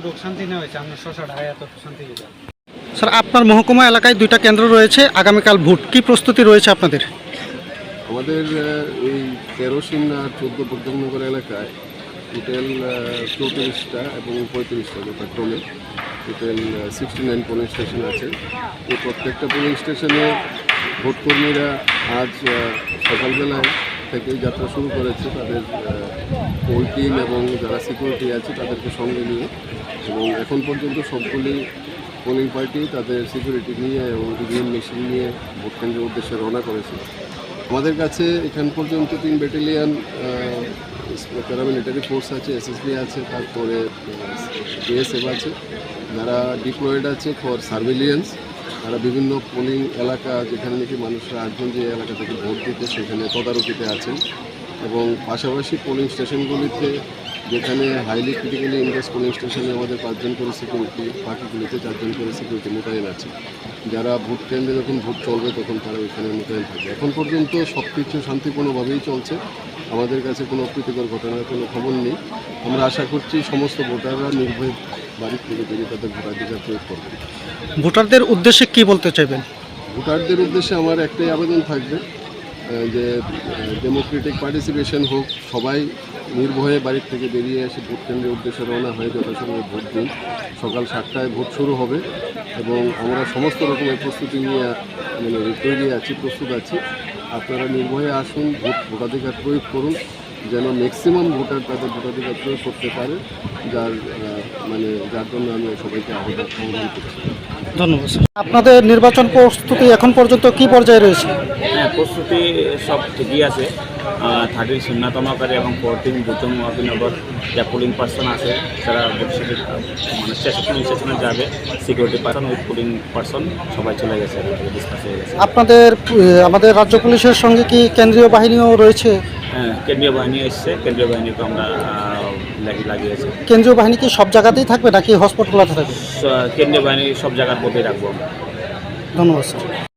এতটুকু শান্তি নেওয়া হয়েছে, আমরা শশা ঢাকায় এত শান্তি দিতে। স্যার, আপনার মহকুমা এলাকায় 2টা কেন্দ্র রয়েছে, আগামীকাল ভোট, কি প্রস্তুতি রয়েছে আপনাদের? আমাদের এই কেরোসিন আর 14 প্রদ্যোগনগর এলাকায় টোটাল 34টা এবং 35টা যথাক্রমে টোটাল 69 পোলিং স্টেশন আছে। এই প্রত্যেকটা পোলিং স্টেশনে ভোটকর্মীরা আজ সকালবেলায় থেকেই যাত্রা শুরু করেছে তাদের পোল টিম এবং যারা সিকিউরিটি আছে তাদেরকে সঙ্গে নিয়ে, এবং এখন পর্যন্ত সবগুলি পোলিং পার্টি তাদের সিকিউরিটি নিয়ে এবং ইভিএম মেশিন নিয়ে ভোট কেন্দ্রের উদ্দেশ্যে রওনা করেছে। আমাদের কাছে এখান পর্যন্ত 3 ব্যাটালিয়ান প্যারামিলিটারি ফোর্স আছে, এসএসবি আছে, তারপরে বিএসএফ আছে, যারা ডিপ্লয়েড আছে ফর সার্ভেলিয়েন্স। তারা বিভিন্ন পোলিং এলাকা যেখানে নাকি মানুষরা আসবেন যে এলাকা থেকে ভোট দিতে সেখানে তদারকিতে আছেন, এবং পাশাপাশি পোলিং স্টেশনগুলিতে যেখানে হাইলি ক্রিটিক্যালি ইনভেস্ট পোলিং স্টেশনে আমাদের 5 জন করে সিকিউরিটি, বাকিগুলিতে 4 জন করে সিকিউরিটি মোতায়েন আছে। যারা ভোট কেন্দ্রে যখন ভোট চলবে তখন তারা ওইখানে মোতায়েন থাকবে। এখন পর্যন্ত সব কিছু শান্তিপূর্ণভাবেই চলছে, আমাদের কাছে কোনো অপ্রীতিকর ঘটনার কোনো খবর নেই। আমরা আশা করছি সমস্ত ভোটাররা নির্ভয়ে বাড়ির থেকে বেরিয়ে তাদের ভোটাধিকার প্রয়োগ করবে। ভোটারদের উদ্দেশ্যে কি বলতে চাইবেন? ভোটারদের উদ্দেশ্যে আমার একটাই আবেদন থাকবে যে ডেমোক্রেটিক পার্টিসিপেশন হোক, সবাই নির্ভয়ে বাড়ির থেকে বেরিয়ে এসে ভোট কেন্দ্রের উদ্দেশ্যে রওনা হয়ে যথাসময়ে ভোট দিন। সকাল 7টায় ভোট শুরু হবে এবং আমরা সমস্ত রকমের প্রস্তুতি নিয়ে তৈরি আছি, প্রস্তুত আছি। আপনারা নির্ভয়ে আসুন, ভোটাধিকার প্রয়োগ করুন, যেন ম্যাক্সিমাম ভোটার তাদের ভোটাধিকার প্রয়োগ করতে পারে, যার জন্য আমি সবাইকে আহ্বান করছি। ধন্যবাদ স্যার। আপনাদের নির্বাচন প্রস্তুতি এখন পর্যন্ত কি পর্যায়ে রয়েছে? হ্যাঁ, প্রস্তুতি সব ঠিকই আছে। 13 শূন্যতমকারী এবং 14 বুথম অভিনগর যা পোলিং পার্সন আছে তারা পোলিং স্টেশনে যাবে, security person with polling person সবাই চলে গেছে, ডিসকাস হয়ে গেছে। আমাদের রাজ্য পুলিশের সঙ্গে কি কেন্দ্রীয় বাহিনীও রয়েছে? হ্যাঁ, কেন্দ্রীয় বাহিনী এসছে, কেন্দ্রীয় বাহিনীকে আমরা লাগিয়েছি। কেন্দ্রীয় বাহিনী কি সব জায়গাতেই থাকবে নাকি হসপিটালতে থাকবে? কেন্দ্রীয় বাহিনী সব জায়গার মধ্যেই রাখবো আমরা। ধন্যবাদ স্যার।